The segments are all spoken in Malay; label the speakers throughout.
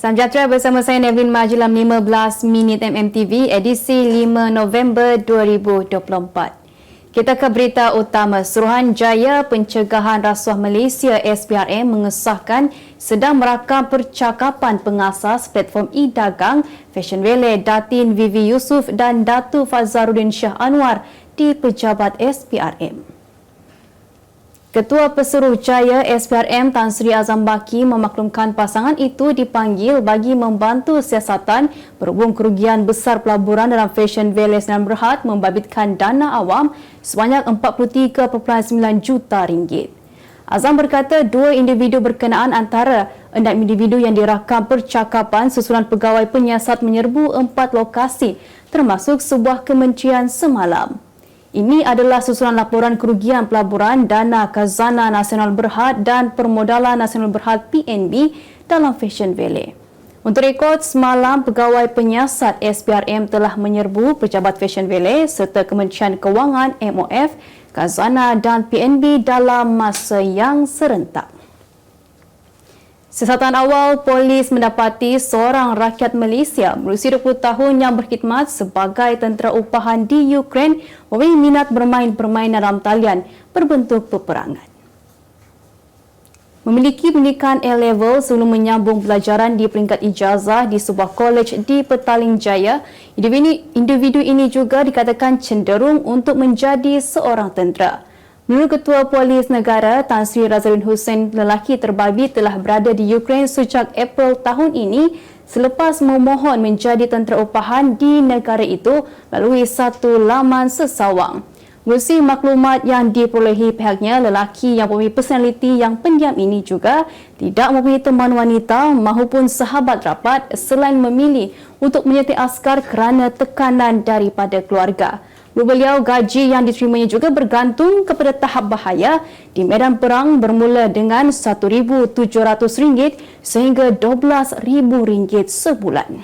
Speaker 1: Salam sejahtera bersama saya Nevin Maju dalam 15 Minit MMTV edisi 5 November 2024. Kita ke berita utama. Suruhanjaya Pencegahan Rasuah Malaysia SPRM mengesahkan sedang merakam percakapan pengasas platform e-dagang Fashion Valet Datin Vivi Yusof dan Datu Fazaruddin Shah Anwar di pejabat SPRM. Ketua Pesuruhjaya SPRM Tan Sri Azam Baki memaklumkan pasangan itu dipanggil bagi membantu siasatan berhubung kerugian besar pelaburan dalam Fashion Valet Sdn Bhd membabitkan dana awam sebanyak 43.9 juta ringgit. Azam berkata dua individu berkenaan antara 6 individu yang dirakam percakapan susulan pegawai penyiasat menyerbu 4 lokasi termasuk sebuah kementerian semalam. Ini adalah susulan laporan kerugian pelaburan Dana Khazanah Nasional Berhad dan Permodalan Nasional Berhad PNB dalam Fashion Valet. Untuk rekod, semalam pegawai penyiasat SPRM telah menyerbu pejabat Fashion Valet serta Kementerian Kewangan MOF, Khazanah dan PNB dalam masa yang serentak. Siasatan awal, polis mendapati seorang rakyat Malaysia berusia 20 tahun yang berkhidmat sebagai tentera upahan di Ukraine mempunyai minat bermain permainan dalam talian berbentuk peperangan. Memiliki pendidikan A-level sebelum menyambung pelajaran di peringkat ijazah di sebuah kolej di Petaling Jaya, individu ini juga dikatakan cenderung untuk menjadi seorang tentera. Menurut Ketua Polis Negara Tan Sri Razalin Hussein, lelaki terbabi telah berada di Ukraine sejak April tahun ini selepas memohon menjadi tentera upahan di negara itu melalui satu laman sesawang. Melalui maklumat yang diperolehi pihaknya, lelaki yang mempunyai personaliti yang pendiam ini juga tidak mempunyai teman wanita maupun sahabat rapat selain memilih untuk menyertai askar kerana tekanan daripada keluarga. Beliau, gaji yang diterimanya juga bergantung kepada tahap bahaya di medan perang bermula dengan RM1,700 sehingga RM12,000 sebulan.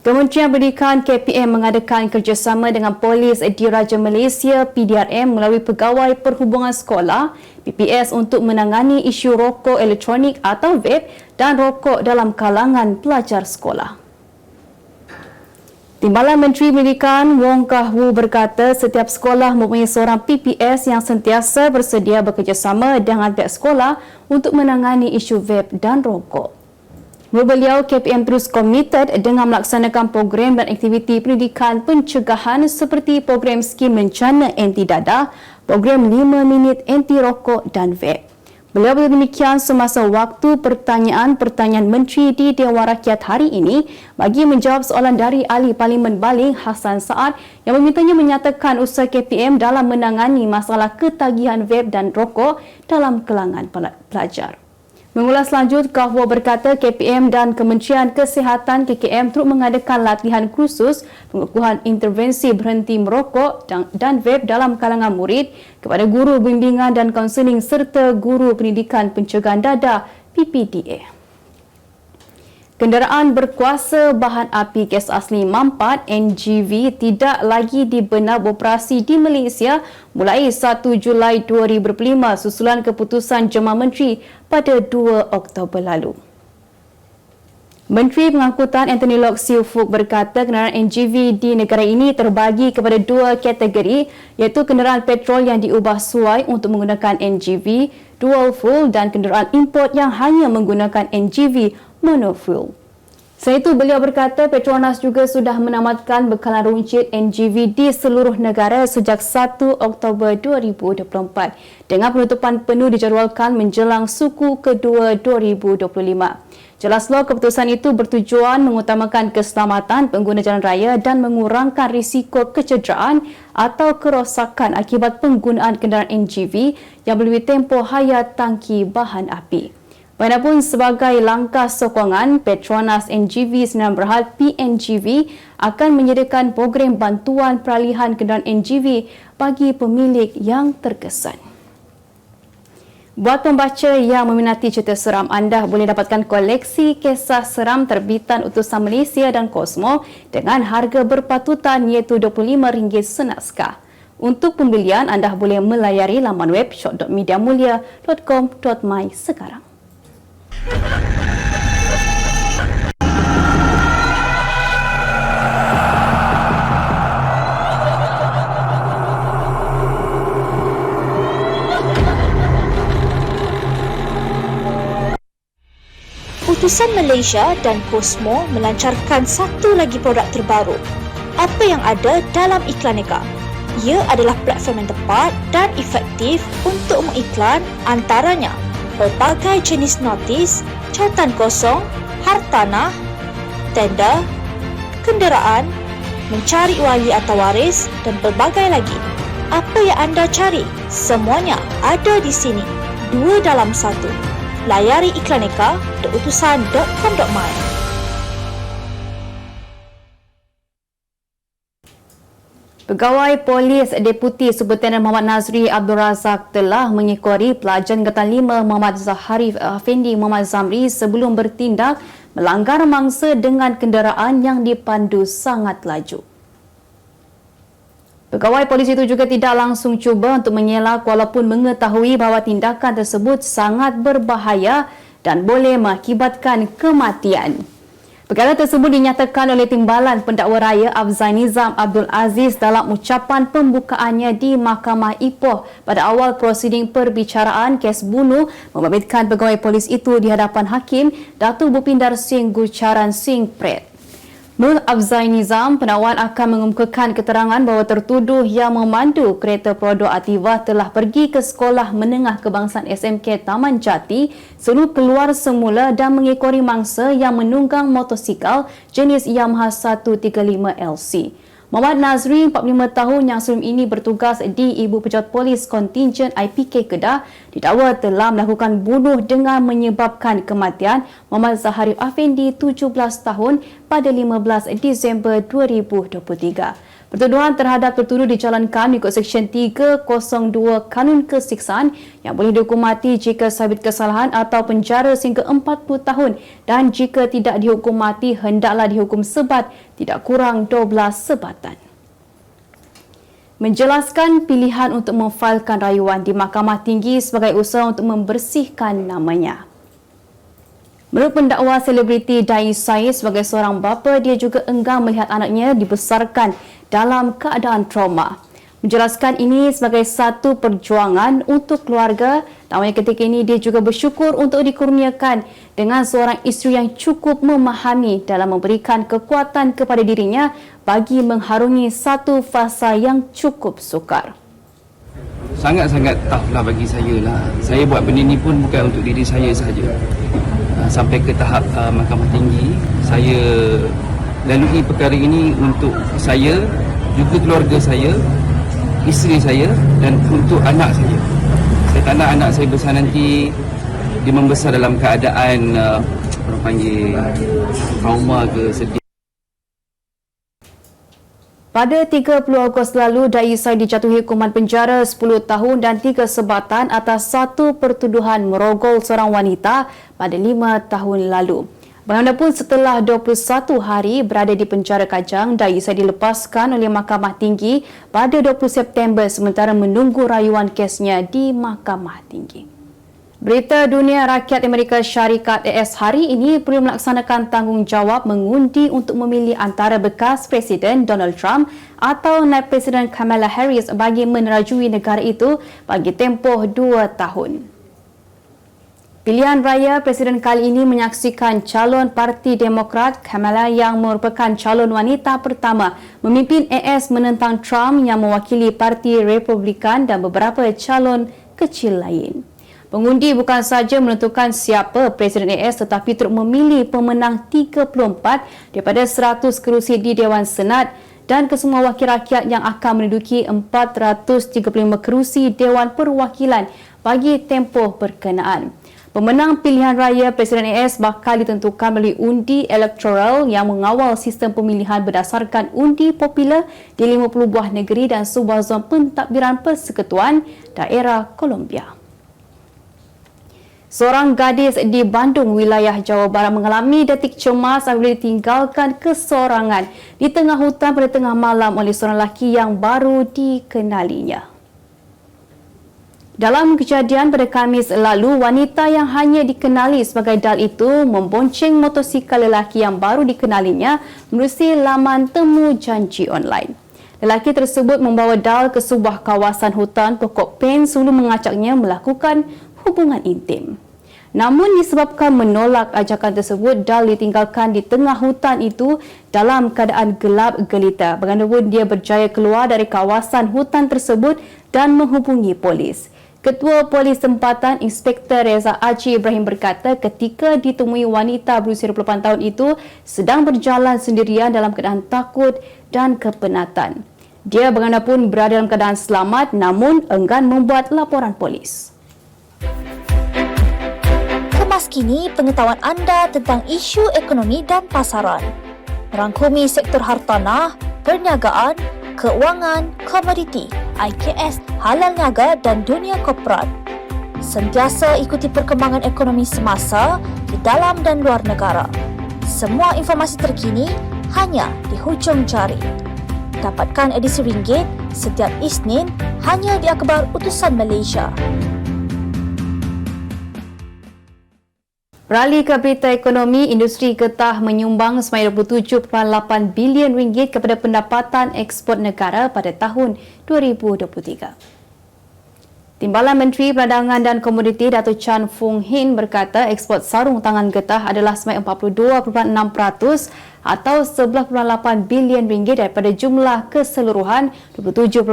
Speaker 1: Kementerian Pendidikan KPM mengadakan kerjasama dengan Polis Diraja Malaysia PDRM melalui Pegawai Perhubungan Sekolah PPS untuk menangani isu rokok elektronik atau vape dan rokok dalam kalangan pelajar sekolah. Timbalan Menteri Pendidikan Wong Kah Woo berkata setiap sekolah mempunyai seorang PPS yang sentiasa bersedia bekerjasama dengan pihak sekolah untuk menangani isu vape dan rokok. Menurut beliau, KPM terus komited dengan melaksanakan program dan aktiviti pendidikan pencegahan seperti program skim bencana anti dadah, program 5 minit anti rokok dan vape. Beliau berdemikian semasa waktu pertanyaan Menteri di Dewan Rakyat hari ini bagi menjawab soalan dari Ahli Parlimen Baling Hassan Saad yang memintanya menyatakan usaha KPM dalam menangani masalah ketagihan vape dan rokok dalam kalangan pelajar. Mengulas lanjut, Kah Woo berkata KPM dan Kementerian Kesihatan KKM turut mengadakan latihan khusus pengukuhan intervensi berhenti merokok dan vape dalam kalangan murid kepada guru bimbingan dan kaunseling serta guru pendidikan pencegahan dadah PPDA. Kenderaan berkuasa bahan api gas asli mampat NGV tidak lagi dibenar beroperasi di Malaysia mulai 1 Julai 2005 susulan keputusan Jemaah Menteri pada 2 Oktober lalu. Menteri Pengangkutan Anthony Loke Siu Fook berkata kenderaan NGV di negara ini terbagi kepada dua kategori iaitu kenderaan petrol yang diubah suai untuk menggunakan NGV dual fuel dan kenderaan import yang hanya menggunakan NGV monofuel. Selain itu, beliau berkata Petronas juga sudah menamatkan bekalan runcit NGV di seluruh negara sejak 1 Oktober 2024 dengan penutupan penuh dijadualkan menjelang suku kedua 2025. Jelaslah keputusan itu bertujuan mengutamakan keselamatan pengguna jalan raya dan mengurangkan risiko kecederaan atau kerosakan akibat penggunaan kenderaan NGV yang melebihi tempoh hayat tangki bahan api. Bagaimanapun sebagai langkah sokongan, Petronas NGV Sdn Bhd PNGV akan menyediakan program bantuan peralihan kenderaan NGV bagi pemilik yang terkesan. Buat pembaca yang meminati cerita seram, anda boleh dapatkan koleksi kisah seram terbitan Utusan Malaysia dan Kosmo dengan harga berpatutan iaitu RM25 senaskah. Untuk pembelian, anda boleh melayari laman web shop.mediamulia.com.my sekarang.
Speaker 2: Keputusan Malaysia dan Cosmo melancarkan satu lagi produk terbaru. Apa yang ada dalam Iklaneka? Ia adalah platform yang tepat dan efektif untuk mengiklan antaranya pelbagai jenis notis, cautan kosong, hartanah, tender, kenderaan, mencari wali atau waris dan pelbagai lagi. Apa yang anda cari? Semuanya ada di sini. 2 dalam 1. Layari iklaneka.utusan.com.my.
Speaker 1: Pegawai Polis Deputi Superintendent Muhammad Nazri Abdul Razak telah mengekori pelajar Angkatan 5 Muhammad Zaharif Afendi Muhammad Zamri sebelum bertindak melanggar mangsa dengan kenderaan yang dipandu sangat laju. Pegawai polis itu juga tidak langsung cuba untuk mengelak walaupun mengetahui bahawa tindakan tersebut sangat berbahaya dan boleh mengakibatkan kematian. Perkara tersebut dinyatakan oleh Timbalan Pendakwa Raya Afzal Nizam Abdul Aziz dalam ucapan pembukaannya di Mahkamah Ipoh pada awal prosiding perbicaraan kes bunuh membabitkan pegawai polis itu di hadapan Hakim Datuk Bhupindar Singh Gurcharan Singh Pret. Menurut Afzal Nizam, pendakwaan akan mengemukakan keterangan bahawa tertuduh yang memandu kereta Produk Ativa telah pergi ke Sekolah Menengah Kebangsaan SMK Taman Jati sebelum keluar semula dan mengekori mangsa yang menunggang motosikal jenis Yamaha 135LC. Muhammad Nazri, 45 tahun yang sebelum ini bertugas di Ibu Pejabat Polis Kontingen IPK Kedah, didakwa telah melakukan bunuh dengan menyebabkan kematian Muhammad Zaharif Afendi, 17 tahun pada 15 Disember 2023. Pertuduhan terhadap tertuduh dijalankan mengikut Seksyen 302 Kanun Kesiksaan yang boleh dihukum mati jika sabit kesalahan atau penjara sehingga 40 tahun dan jika tidak dihukum mati hendaklah dihukum sebat tidak kurang 12 sebatan. Menjelaskan pilihan untuk memfailkan rayuan di Mahkamah Tinggi sebagai usaha untuk membersihkan namanya. Menurut pendakwa selebriti Dai Said, sebagai seorang bapa, dia juga enggan melihat anaknya dibesarkan dalam keadaan trauma. Menjelaskan ini sebagai satu perjuangan untuk keluarga, namun ketika ini dia juga bersyukur untuk dikurniakan dengan seorang isteri yang cukup memahami dalam memberikan kekuatan kepada dirinya bagi mengharungi satu fasa yang cukup sukar.
Speaker 3: Sangat-sangat tough lah bagi saya lah. Saya buat benda ni pun bukan untuk diri saya sahaja. Sampai ke tahap Mahkamah Tinggi, saya lalui perkara ini untuk saya, juga keluarga saya, isteri saya dan untuk anak saya. Saya tak nak anak saya besar nanti dia membesar dalam keadaan orang panggil trauma ke sedih.
Speaker 1: Pada 30 Ogos lalu, Dai Said dijatuhi hukuman penjara 10 tahun dan 3 sebatan atas satu pertuduhan merogol seorang wanita pada 5 tahun lalu. Bagaimanapun setelah 21 hari berada di penjara Kajang, Dai Said dilepaskan oleh Mahkamah Tinggi pada 20 September sementara menunggu rayuan kesnya di Mahkamah Tinggi. Berita Dunia Rakyat Amerika Syarikat AS hari ini perlu melaksanakan tanggungjawab mengundi untuk memilih antara bekas Presiden Donald Trump atau naib Presiden Kamala Harris bagi menerajui negara itu bagi tempoh 2 tahun. Pilihan raya Presiden kali ini menyaksikan calon Parti Demokrat Kamala yang merupakan calon wanita pertama memimpin AS menentang Trump yang mewakili Parti Republikan dan beberapa calon kecil lain. Pengundi bukan sahaja menentukan siapa Presiden AS tetapi turut memilih pemenang 34 daripada 100 kerusi di Dewan Senat dan kesemua wakil rakyat yang akan menduduki 435 kerusi Dewan Perwakilan bagi tempoh berkenaan. Pemenang pilihan raya Presiden AS bakal ditentukan melalui undi elektoral yang mengawal sistem pemilihan berdasarkan undi popular di 50 buah negeri dan sebuah zon pentadbiran persekutuan daerah Colombia. Seorang gadis di Bandung, wilayah Jawa Barat mengalami detik cemas apabila ditinggalkan kesorangan di tengah hutan pada tengah malam oleh seorang lelaki yang baru dikenalinya. Dalam kejadian pada Khamis lalu, wanita yang hanya dikenali sebagai Dal itu membonceng motosikal lelaki yang baru dikenalinya menerusi laman temu janji online. Lelaki tersebut membawa Dal ke sebuah kawasan hutan pokok pen sebelum mengajaknya melakukan hubungan intim. Namun disebabkan menolak ajakan tersebut, Dal ditinggalkan di tengah hutan itu dalam keadaan gelap gelita. Bagaimanapun dia berjaya keluar dari kawasan hutan tersebut dan menghubungi polis. Ketua Polis Tempatan Inspektor Reza Aji Ibrahim berkata ketika ditemui wanita berusia 28 tahun itu sedang berjalan sendirian dalam keadaan takut dan kepenatan. Dia bagaimanapun berada dalam keadaan selamat namun enggan membuat laporan polis.
Speaker 2: Kemas kini pengetahuan anda tentang isu ekonomi dan pasaran. Merangkumi sektor hartanah, perniagaan, keuangan, komoditi, IKS, halal niaga dan dunia korporat. Sentiasa ikuti perkembangan ekonomi semasa di dalam dan luar negara. Semua informasi terkini hanya di hujung jari. Dapatkan edisi ringgit setiap Isnin hanya di Akhbar Utusan Malaysia.
Speaker 1: Beralih ke berita ekonomi, industri getah menyumbang sebanyak 27.8 bilion ringgit kepada pendapatan ekspor negara pada tahun 2023. Timbalan Menteri Perdagangan dan Komoditi Datuk Chan Fung Hin berkata ekspor sarung tangan getah adalah sebanyak 42.6% atau 11.8 bilion ringgit daripada jumlah keseluruhan 27.8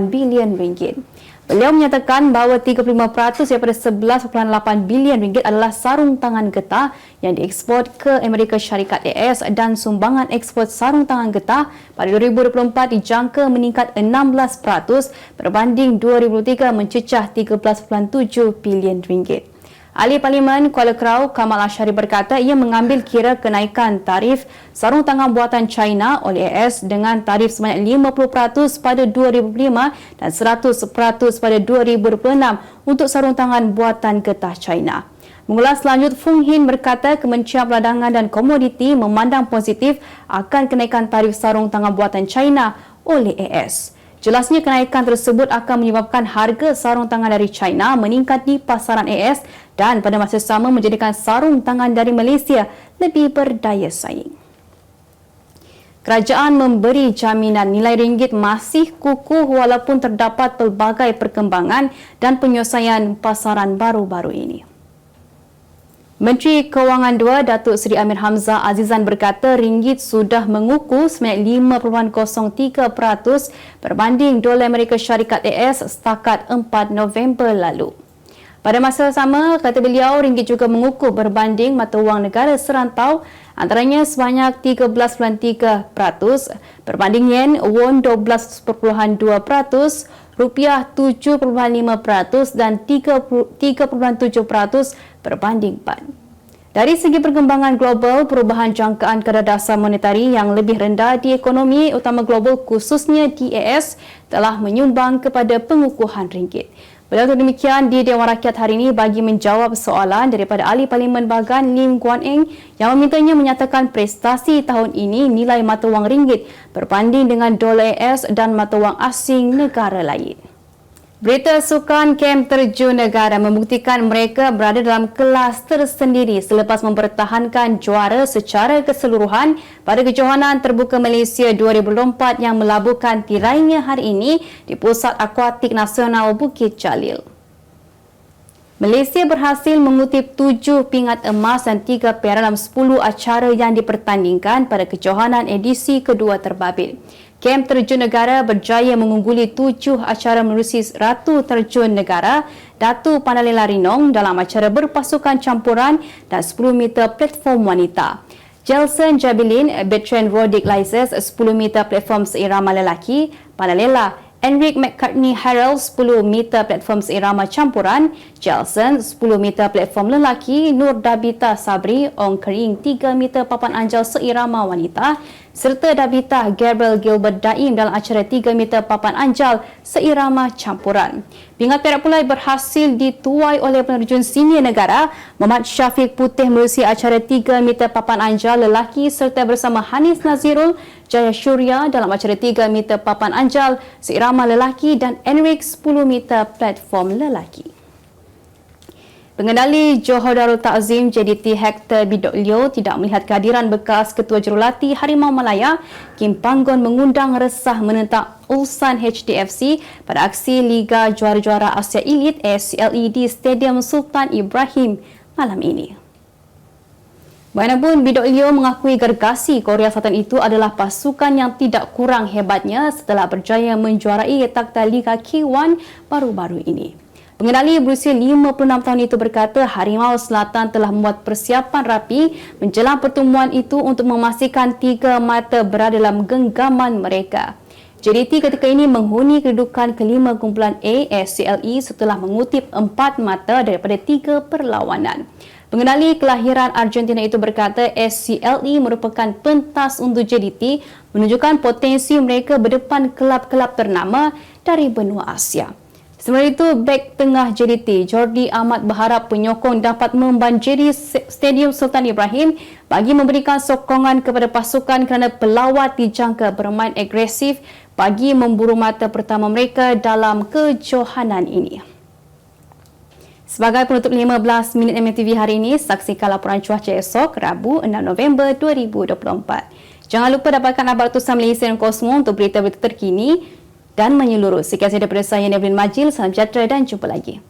Speaker 1: bilion ringgit. Beliau menyatakan bahawa 35% daripada 11.8 bilion ringgit adalah sarung tangan getah yang diekspor ke Amerika Syarikat AS dan sumbangan ekspor sarung tangan getah pada 2024 dijangka meningkat 16% berbanding 2023 mencecah 13.7 bilion ringgit. Ahli Parlimen Kuala Krau Kamal Ashari berkata ia mengambil kira kenaikan tarif sarung tangan buatan China oleh AS dengan tarif sebanyak 50% pada 2005 dan 100% pada 2026 untuk sarung tangan buatan getah China. Mengulas lanjut, Fung Hin berkata Kementerian Perdagangan dan Komoditi memandang positif akan kenaikan tarif sarung tangan buatan China oleh AS. Jelasnya kenaikan tersebut akan menyebabkan harga sarung tangan dari China meningkat di pasaran AS dan pada masa sama menjadikan sarung tangan dari Malaysia lebih berdaya saing. Kerajaan memberi jaminan nilai ringgit masih kukuh walaupun terdapat pelbagai perkembangan dan penyelesaian pasaran baru-baru ini. Menteri Kewangan 2 Datuk Seri Amir Hamzah Azizan berkata ringgit sudah mengukuh sebanyak 5.03% berbanding dolar Amerika Syarikat AS setakat 4 November lalu. Pada masa sama, kata beliau, ringgit juga mengukuh berbanding mata wang negara serantau antaranya sebanyak 13.3% berbanding yen, won 12.2%, rupiah 7.5% dan 3.7% berbanding 4. Dari segi perkembangan global, perubahan jangkaan kadar dasar monetari yang lebih rendah di ekonomi utama global khususnya di AS telah menyumbang kepada pengukuhan ringgit. Beliau demikian di Dewan Rakyat hari ini bagi menjawab soalan daripada Ahli Parlimen Bagan Lim Guan Eng yang memintanya menyatakan prestasi tahun ini nilai mata wang ringgit berbanding dengan dolar AS dan mata wang asing negara lain. Berita sukan kem terjun negara membuktikan mereka berada dalam kelas tersendiri selepas mempertahankan juara secara keseluruhan pada kejohanan terbuka Malaysia 2024 yang melabuhkan tirainya hari ini di Pusat Akuatik Nasional Bukit Jalil. Malaysia berhasil mengutip 7 pingat emas dan 3 perak dalam 10 acara yang dipertandingkan pada kejohanan edisi kedua terbabit. Kem terjun negara berjaya mengungguli 7 acara menerusi Ratu Terjun Negara, Datu Pandalela Rinong dalam acara berpasukan campuran dan 10 meter platform wanita. Jelson Jabilin, Bertrand Rodick Lyses 10 meter platform seirama lelaki, Pandalela Enric McCartney Harrell 10 meter platform seirama campuran, Jelson 10 meter platform lelaki, Nur Dabita Sabri Ong Kering 3 meter papan anjal seirama wanita, serta Dabita Gabriel Gilbert Daim dalam acara 3 meter papan anjal seirama campuran. Pingat perak pula berhasil dituai oleh penerjun senior negara Muhammad Syafiq Putih menerusi acara 3 meter papan anjal lelaki serta bersama Hanis Nazirul Jaya Syurya dalam acara 3 meter papan anjal seirama lelaki dan Enric 10 meter platform lelaki. Pengendali Johor Darul Ta'zim JDT Hector Bidok Leo tidak melihat kehadiran bekas Ketua Jurulatih Harimau Malaya Kim Panggon mengundang resah menentang Ulsan HDFC pada aksi Liga Juara-Juara Asia Elite ASCLE di Stadium Sultan Ibrahim malam ini. Bagaimanapun, Bidok Leo mengakui gergasi Korea Selatan itu adalah pasukan yang tidak kurang hebatnya setelah berjaya menjuarai takhta Liga K1 baru-baru ini. Pengendali berusia 56 tahun itu berkata Harimau Selatan telah membuat persiapan rapi menjelang pertemuan itu untuk memastikan 3 mata berada dalam genggaman mereka. JDT ketika ini menghuni kedudukan kelima kumpulan A SCLE setelah mengutip 4 mata daripada 3 perlawanan. Pengendali kelahiran Argentina itu berkata SCLE merupakan pentas untuk JDT menunjukkan potensi mereka berdepan kelab-kelab ternama dari benua Asia. Sementara itu, bek tengah JDT, Jordi Ahmad berharap penyokong dapat membanjiri Stadium Sultan Ibrahim bagi memberikan sokongan kepada pasukan kerana pelawat dijangka bermain agresif bagi memburu mata pertama mereka dalam kejohanan ini. Sebagai penutup 15 minit MTV hari ini, saksikan laporan cuaca esok, Rabu 6 November 2024. Jangan lupa dapatkan Abar Tusan Malaysia dan Kosmo untuk berita-berita terkini dan menyeluruh. Sekian sahaja daripada saya, Nevin Majil. Salam sejahtera dan jumpa lagi.